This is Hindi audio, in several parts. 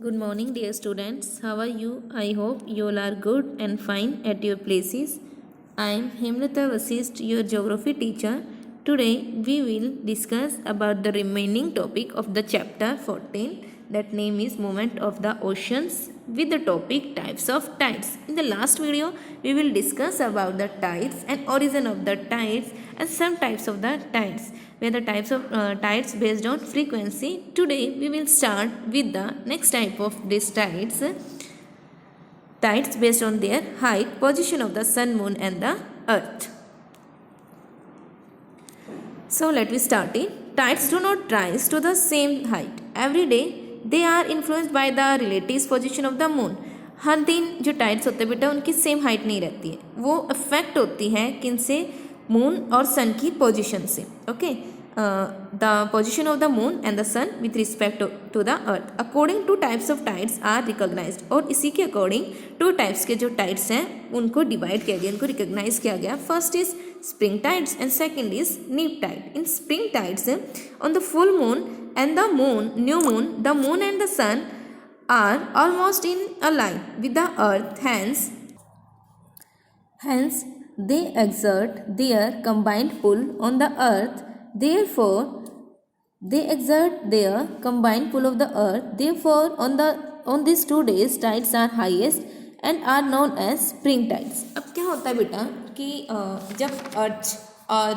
Good morning, dear students. How are you? I hope you all are good and fine at your places. I am Hemlata Vasist, your geography teacher. Today we will discuss about the remaining topic of the chapter 14. That name is Movement of the Oceans with the topic Types of Tides. In the last video, we will discuss about the tides and origin of the tides and some types of the tides. Where the types of tides based on frequency. Today we will start with the next type of these tides. Tides based on their height, position of the sun, moon and the earth. So let me start it. Tides do not rise to the same height every day. They are influenced by the relative position of the moon. हर दिन जो टाइड्स होते हैं बेटा उनकी सेम हाइट नहीं रहती है, वो अफेक्ट होती है किन से, मून और सन की पोजीशन से. Okay, the position of the moon and the sun with respect to the earth. According to types of tides are recognized. और इसी के अकॉर्डिंग टू टाइप्स के जो टाइड्स हैं उनको डिवाइड किया गया, उनको रिकॉग्नाइज किया गया. First is spring tides and second is neap tide. In spring tides, on the full moon and the new moon, the moon and the sun are almost in a line with the earth. Hence they exert their combined pull on the earth. Therefore they exert their combined pull of the earth. Therefore on these 2 days tides are highest and are known as spring tides. अब क्या होता है बेटा कि जब अर्थ और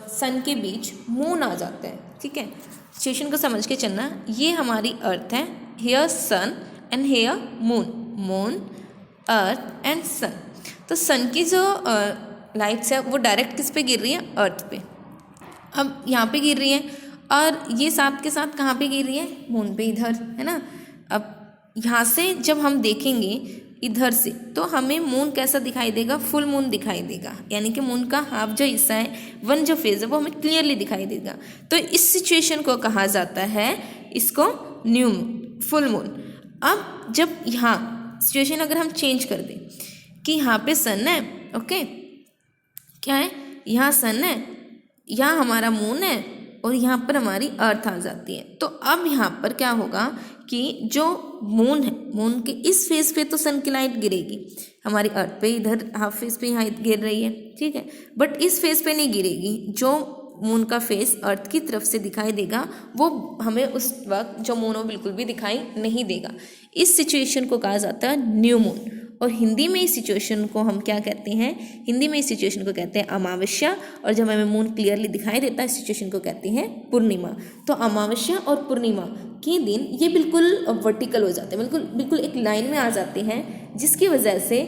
सन के बीच मून आ जाता है, ठीक है, सिचुएशन को समझ के चलना. ये हमारी अर्थ है, here sun and here moon, moon earth and sun. तो सन की जो लाइट्स है वो डायरेक्ट किस पे गिर रही है, अर्थ पे. अब यहाँ पे गिर रही है और ये साथ के साथ कहाँ पे गिर रही है, मून पे, इधर है ना. अब यहाँ से जब हम देखेंगे इधर से तो हमें मून कैसा दिखाई देगा, फुल मून दिखाई देगा. यानी कि मून का हाफ जो हिस्सा है, वन जो फेज है वो हमें क्लियरली दिखाई देगा. तो इस सिचुएशन को कहा जाता है, इसको न्यू फुल मून. अब जब यहाँ सिचुएशन अगर हम चेंज कर दें कि यहाँ पे सन है, ओके, क्या है, यहाँ सन है, यहाँ हमारा मून है और यहाँ पर हमारी अर्थ आ जाती है. तो अब यहाँ पर क्या होगा कि जो मून है, मून के इस फेज पे तो सन की लाइट गिरेगी, हमारी अर्थ पे इधर हाफ फेज पे यहाँ गिर रही है, ठीक है, बट इस फेज पे नहीं गिरेगी. जो मून का फेस अर्थ की तरफ से दिखाई देगा वो हमें उस वक्त जो मून हो बिल्कुल भी दिखाई नहीं देगा. इस सिचुएशन को कहा जाता है न्यू मून. और हिंदी में इस सिचुएशन को हम क्या कहते हैं, हिंदी में इस सिचुएशन को कहते हैं अमावस्या. और जब हमें मून क्लियरली दिखाई देता है इस सिचुएशन को कहते हैं पूर्णिमा. तो अमावस्या और पूर्णिमा के दिन ये बिल्कुल वर्टिकल हो जाते हैं, बिल्कुल एक लाइन में आ जाते हैं, जिसकी वजह से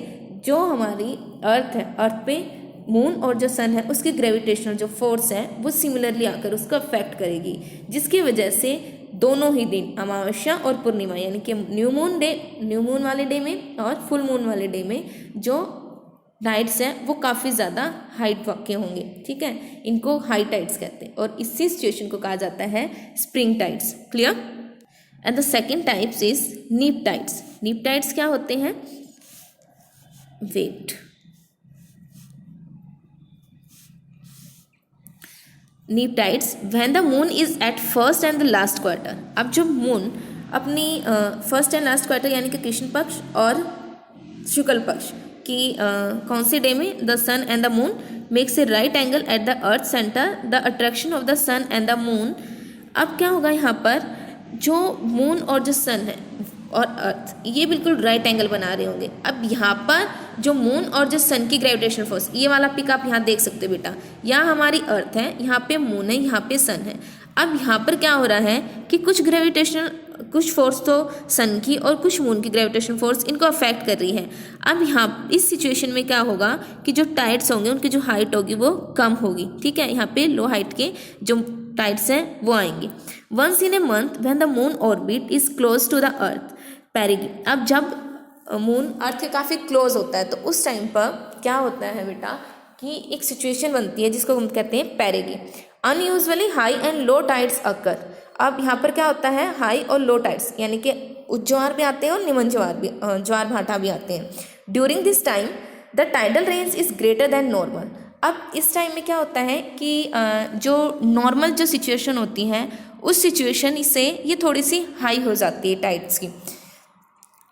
जो हमारी अर्थ है, अर्थ पे मून और जो सन है उसकी ग्रेविटेशनल जो फोर्स है वो सिमिलरली आकर उसको अफेक्ट करेगी, जिसकी वजह से दोनों ही दिन अमावस्या और पूर्णिमा यानी कि न्यू मून वाले डे में और फुल मून वाले डे में जो टाइड्स हैं वो काफ़ी ज़्यादा हाइट के होंगे, ठीक है. इनको हाई टाइड्स कहते हैं और इसी सिचुएशन को कहा जाता है spring tides. Clear. And the second types is नीप टाइड्स. नीप टाइड्स क्या होते हैं, वेट. नीप tides when the moon is at first and the last quarter. अब जब मून अपनी फर्स्ट एंड लास्ट क्वार्टर यानी कि कृष्ण पक्ष और शुक्ल पक्ष की कौन से डे में the sun and the moon makes a right angle at the earth centre, the attraction of the sun and the moon. अब क्या होगा, यहाँ पर जो मून और जो सन है और अर्थ ये बिल्कुल राइट एंगल बना रहे होंगे. अब यहाँ पर जो मून और जो सन की ग्रेविटेशनल फोर्स, ये वाला पिक आप यहाँ देख सकते हो बेटा, यहाँ हमारी अर्थ है, यहाँ पे मून है, यहाँ पे सन है. अब यहाँ पर क्या हो रहा है कि कुछ फोर्स तो सन की और कुछ मून की ग्रेविटेशनल फोर्स इनको अफेक्ट कर रही है. अब यहाँ इस सिचुएशन में क्या होगा कि जो टाइड्स होंगे उनकी जो हाइट होगी वो कम होगी, ठीक है. यहाँ पे लो हाइट के जो टाइड्स हैं वो आएंगे. Once in a month when the moon orbit is close to the earth perigee. अब जब मून अर्थ के काफ़ी क्लोज होता है तो उस टाइम पर क्या होता है बेटा कि एक सिचुएशन बनती है जिसको हम कहते हैं perigee. Unusually high and low tides occur. अब यहाँ पर क्या होता है, हाई और लो टाइड्स यानी कि उच्च ज्वार भी आते हैं और निम्न ज्वार भाटा भी आते हैं. During this time the tidal range is greater than normal. अब इस टाइम में क्या होता है कि जो नॉर्मल जो सिचुएशन होती है उस सिचुएशन से ये थोड़ी सी हाई हो जाती है टाइड्स की.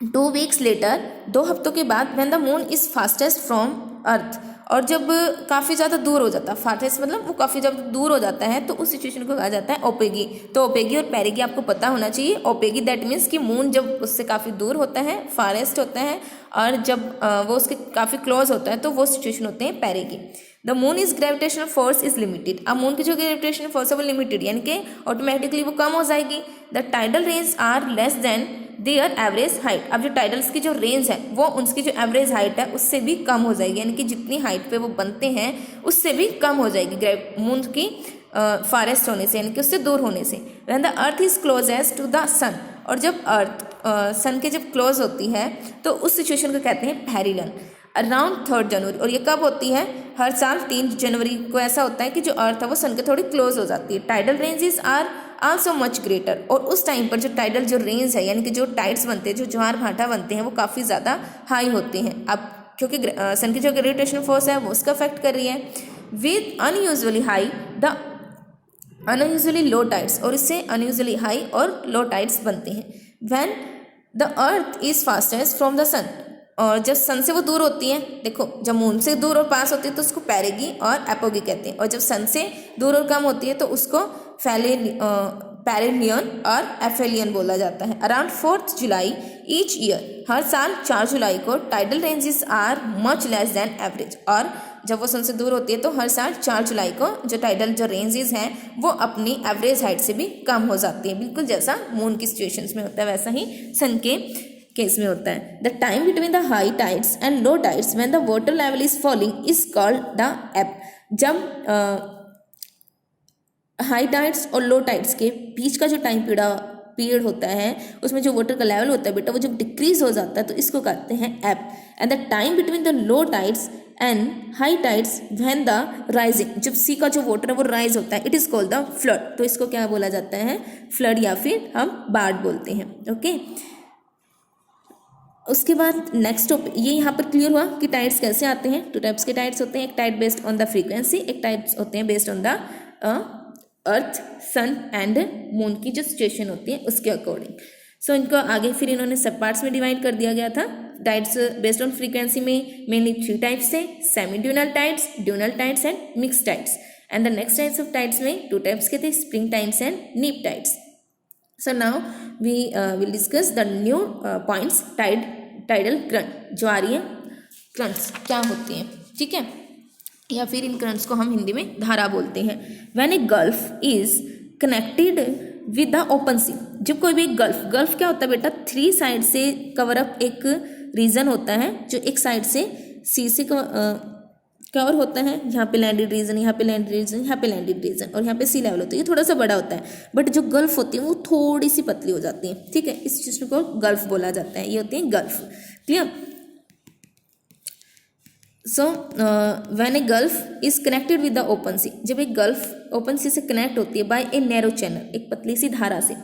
2 weeks later, 2 हफ्तों के बाद, when the moon is farthest from earth, और जब काफ़ी ज़्यादा दूर हो जाता है, फारथेस्ट मतलब वो काफ़ी ज़्यादा दूर हो जाता है, तो उस सिचुएशन को कहा जाता है ओपेगी। तो ओपेगी और पेरिगी आपको पता होना चाहिए। ओपेगी दैट मीन्स कि मून जब उससे काफ़ी दूर होता है, फारेस्ट होता है, और जब वो उसके काफ़ी क्लोज होता है, तो वो सिचुएशन होते हैं perigee. The moon is gravitational force is limited. अब मून की जो ग्रेविटेशनल फोर्स है वो लिमिटेड, यानी कि ऑटोमेटिकली वो कम हो जाएगी। The tidal range are less than their average height. अब जो टाइडल्स की जो रेंज है वो उसकी जो एवरेज हाइट है उससे भी कम हो जाएगी, यानी कि जितनी हाइट पे वो बनते हैं उससे भी कम हो जाएगी मून की फारेस्ट होने से, यानी कि उससे दूर होने से। When the earth is closest to the sun, और जब अर्थ सन के जब क्लोज होती है तो उस सिचुएशन को कहते हैं पेरिलन। अराउंड 3 जनवरी, और ये कब होती है? हर साल 3 जनवरी को ऐसा होता है कि जो अर्थ है वो सन के थोड़ी क्लोज हो जाती है। Tidal ranges are also much greater, और उस टाइम पर जो टाइडल जो रेंज है, यानी कि जो टाइड्स बनते हैं, जो ज्वार भाटा बनते हैं, वो काफ़ी ज़्यादा हाई होते हैं। अब क्योंकि सन की जो ग्रेविटेशनल फोर्स है वो उसका अफेक्ट कर रही है। With unusually high the unusually low tides, और इससे अनयूजुअली हाई और लो टाइड्स बनते हैं। When the earth is fastest from the sun, और जब सन से वो दूर होती है, देखो जब मून से दूर और पास होती है तो उसको पेरिगी और एपोगी कहते हैं, और जब सन से दूर और कम होती है तो उसको पेरिलियन और एफेलियन बोला जाता है। अराउंड 4 जुलाई ईच ईयर, हर साल 4 जुलाई को tidal ranges are much less than average, और जब वो सन से दूर होती है तो हर साल 4 जुलाई को जो टाइडल जो रेंजेस हैं वो अपनी एवरेज हाइट से भी कम हो जाती है। बिल्कुल जैसा मून की सिचुएशंस में होता है वैसा ही सन के केस में होता है। The time between the high tides and low tides when the water level is falling is called the above. जब हाई टाइड्स और लो टाइड्स के बीच का जो टाइम पीरियड होता है उसमें जो वाटर का लेवल होता है बेटा वो जब डिक्रीज हो जाता है तो इसको कहते हैं एब। And the time between the low tides and high tides when the rising, जब सी का जो वाटर है वो राइज होता है, it is called the flood. तो इसको क्या बोला जाता है? फ्लड, या फिर हम बाढ़ बोलते हैं। ओके, उसके बाद नेक्स्ट टॉपिक ये यहाँ पर क्लियर हुआ कि टाइड्स कैसे आते हैं। 2 टाइप्स के टाइड्स होते हैं, एक tide based on the frequency, एक टाइड्स होते हैं based on the earth, sun and moon की जो सिचुएशन होती है उसके अकॉर्डिंग। सो इनको आगे फिर इन्होंने सब पार्ट्स में डिवाइड कर दिया गया था। टाइड्स बेस्ड ऑन फ्रीक्वेंसी में मेनली 3 टाइप्स है, semi diurnal tides, diurnal tides and mix tides. And the next types of tides में 2 टाइप्स के थे, spring tides and neap tides. So now we will discuss the new points tidal current जो आ रही है। करंट्स क्या होती हैं, ठीक है, या फिर इन करंट्स को हम हिंदी में धारा बोलते हैं। When a gulf is connected with the open sea, जब कोई भी गल्फ क्या होता है बेटा? 3 साइड से कवर अप एक रीजन होता है जो एक साइड से सी से कवर होता है। यहाँ पे लैंडेड रीजन, यहाँ पे लैंडेड रीजन, यहाँ पे लैंडेड रीजन, और यहाँ पे सी लेवल होता है। ये थोड़ा सा बड़ा होता है, बट जो गल्फ होती है वो थोड़ी सी पतली हो जाती है, ठीक है, इस चीज को गल्फ बोला जाता है। ये होती है gulf, clear. So when a gulf is connected with the open sea, जब एक गल्फ ओपन सी से कनेक्ट होती है बाय ए नैरो चैनल, एक पतली सी धारा से,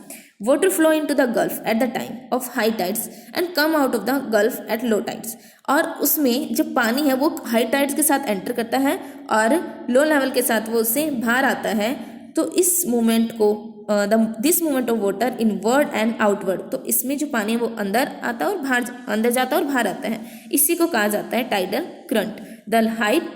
water flow into the gulf at the time of high tides and come out of the gulf at low tides, और उसमें जब पानी है वो हाई टाइड्स के साथ एंटर करता है और लो लेवल के साथ वो उससे बाहर आता है। तो इस मूवमेंट को this movement of water inward and outward, तो इसमें जो पानी है वो अंदर आता है और बाहर, अंदर जाता है और बाहर आता है, इसी को कहा जाता है tidal current. The height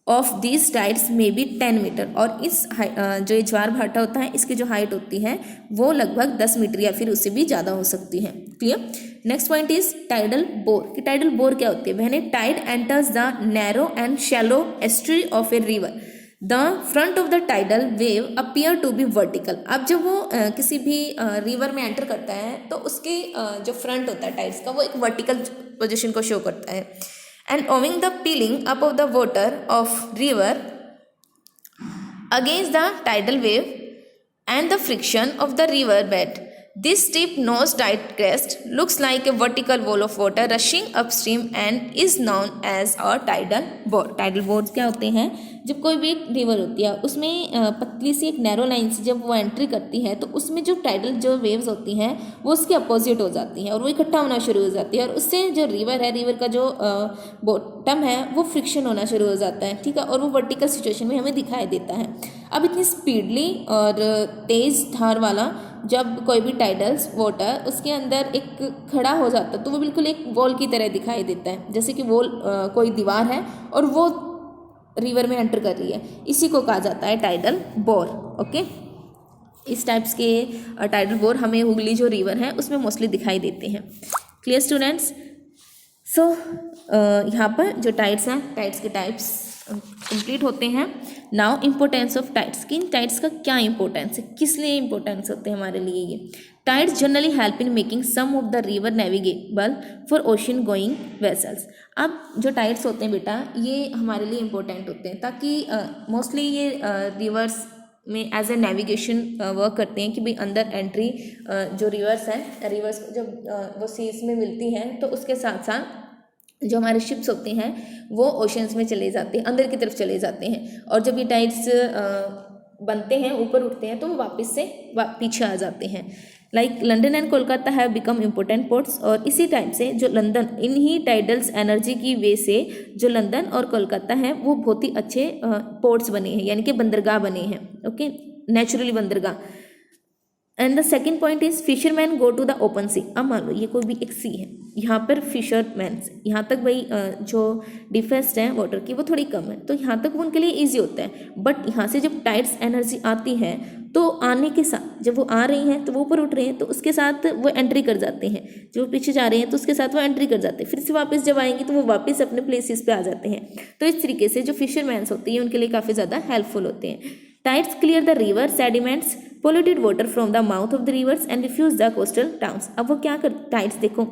of this tides में बी 10 मीटर, और इस जो ये ज्वार भाटा होता है इसकी जो हाइट होती है वो लगभग 10 मीटर या फिर उससे भी ज़्यादा हो सकती है, clear. Next point is tidal bore, कि टाइडल बोर क्या होती है? When a tide enters the narrow and shallow estuary of a river, the front of the tidal wave appear to be vertical. अब जब वो किसी भी रिवर में एंटर करता है तो उसके जो फ्रंट होता है टाइड्स का वो एक वर्टिकल पोजिशन को शो करता है। And owing the piling up of the water of river against the tidal wave and the friction of the river bed. This steep nose tide crest looks like a vertical wall of water rushing upstream and is known as a tidal bore. Tidal bores क्या होते हैं? जब कोई भी एक रिवर होती है उसमें पतली सी एक नैरो लाइन से जब वो एंट्री करती है तो उसमें जो टाइडल जो वेव्स होती हैं वो उसके अपोजिट हो जाती हैं और वो इकट्ठा होना शुरू हो जाती है और उससे जो रिवर है, रिवर का जो बॉटम है वो फ्रिक्शन होना शुरू हो जाता है, ठीक है, और वो वर्टिकल सिचुएशन में हमें दिखाई देता है। अब इतनी स्पीडली और तेज़ धार वाला जब कोई भी टाइडल्स वाटर उसके अंदर एक खड़ा हो जाता है तो वो बिल्कुल एक वॉल की तरह दिखाई देता है, जैसे कि वॉल कोई दीवार है और वो रिवर में एंटर कर रही है। इसी को कहा जाता है टाइडल बोर। ओके, इस टाइप्स के टाइडल बोर हमें हुगली जो रिवर है उसमें मोस्टली दिखाई देते हैं। Clear students? सो यहाँ पर जो टाइड्स हैं, टाइड्स के टाइप्स कंप्लीट होते हैं। नाउ इम्पोर्टेंस ऑफ टाइड्स, कि इन टाइड्स का क्या इंपॉर्टेंस है, किस लिए इंपॉर्टेंस होते हैं हमारे लिए ये। Tides generally help in making some of the river navigable for ocean going vessels. अब जो टाइड्स होते हैं बेटा ये हमारे लिए इम्पोर्टेंट होते हैं ताकि मोस्टली ये रिवर्स में एज ए नेविगेशन वर्क करते हैं कि भाई अंदर एंट्री जो रिवर्स हैं, रिवर्स जब वो सीज में मिलती हैं तो उसके साथ साथ जो हमारे शिप्स होते हैं वो ओशंस में चले जाते हैं, अंदर की तरफ चले जाते हैं, और जब ये टाइड्स बनते हैं ऊपर उठते हैं तो वो वापस से पीछे आ जाते हैं। Like London and Kolkata have become important ports, और इसी टाइप से जो लंदन, इन्हीं टाइडल्स एनर्जी की वे से जो लंदन और कोलकाता हैं वो बहुत ही अच्छे पोर्ट्स बने हैं, यानी कि बंदरगाह बने हैं। ओके, नेचुरली बंदरगाह। And the second point is fisherman go to the open sea. अब मान लो ये कोई भी एक सी है, यहाँ पर फिशरमैन यहाँ तक भाई जो डिफेंस है वाटर की वो थोड़ी कम है तो यहाँ तक वो उनके लिए ईजी होता है, बट यहाँ से जब टाइड्स एनर्जी आती है तो आने के साथ जब वो आ रही हैं तो वो ऊपर उठ रहे हैं तो उसके साथ वो एंट्री कर जाते हैं, जो पीछे जा रहे हैं तो उसके साथ वो एंट्री कर जाते हैं, फिर से वापस जब आएंगे तो वो वापस अपने प्लेसेस पे आ जाते हैं। तो इस तरीके से जो फिशरमैन्स होती है उनके लिए काफ़ी ज़्यादा हेल्पफुल होते हैं। Tides clear the river sediments polluted water from the mouth of the rivers and refuse the coastal towns। अब वो क्या कर, टाइड्स देखो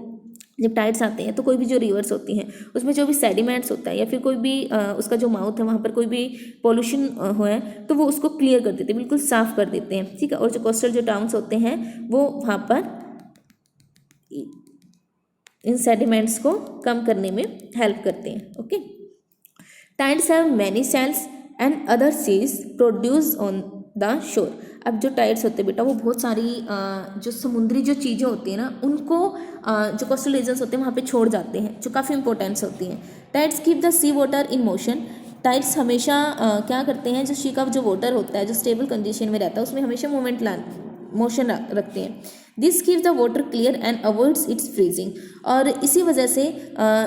जब टाइड्स आते हैं तो कोई भी जो रिवर्स होती हैं उसमें जो भी सेडिमेंट्स होता है या फिर कोई भी उसका जो माउथ है वहाँ पर कोई भी पोल्यूशन हो है तो वो उसको क्लियर कर देते हैं, बिल्कुल साफ कर देते हैं, ठीक है। और जो कोस्टल जो टाउन्स होते हैं वो वहाँ पर इन सेडिमेंट्स को कम करने में हेल्प करते हैं। Okay, tides have many sails and other seas produce on the shore. अब जो टाइड्स होते हैं बेटा वो बहुत सारी जो समुद्री जो चीज़ें होती हैं ना उनको जो कोस्टल रीजन्स होते हैं वहाँ पे छोड़ जाते हैं, जो काफ़ी इंपॉर्टेंट्स होती हैं। Tides keep the sea water in motion. Tides हमेशा क्या करते हैं, जो सी का जो वाटर होता है जो स्टेबल कंडीशन में रहता है उसमें हमेशा मोशन रखते हैं। This keeps the water clear and avoids it's freezing. और इसी वजह से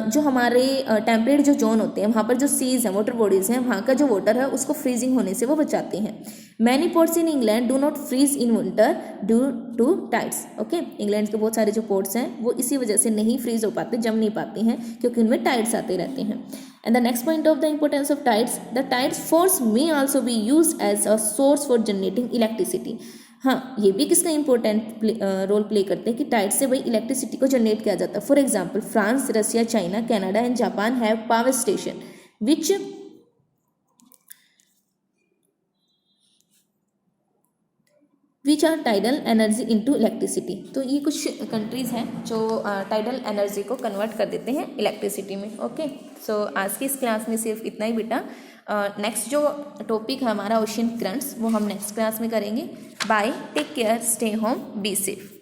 जो हमारे टेम्परेट जो जोन होते हैं वहाँ पर जो सीज हैं, वाटर बॉडीज़ हैं, वहाँ का जो वाटर है उसको फ्रीजिंग होने से वो बचाते हैं। Many ports in England do not freeze in winter due to tides. Okay, England के बहुत सारे जो पोर्ट्स हैं वो इसी वजह से नहीं फ्रीज हो पाते, जम नहीं पाते हैं, क्योंकि उनमें टाइड्स आते रहते हैं। And the next point of the importance of tides, the tides force may also be used as a source for generating electricity. हाँ, ये भी किसका इंपॉर्टेंट रोल प्ले करते हैं कि टाइड से भाई इलेक्ट्रिसिटी को जनरेट किया जाता है। For example France, Russia, China, Canada and Japan have power station which are tidal energy into electricity. तो ये कुछ कंट्रीज़ हैं जो टाइडल एनर्जी को कन्वर्ट कर देते हैं इलेक्ट्रिसिटी में। ओके, सो आज की इस क्लास में सिर्फ इतना ही बेटा। नेक्स्ट जो टॉपिक है हमारा ओशियन करंट्स वो हम नेक्स्ट क्लास में करेंगे। Bye, take care, stay home, be safe.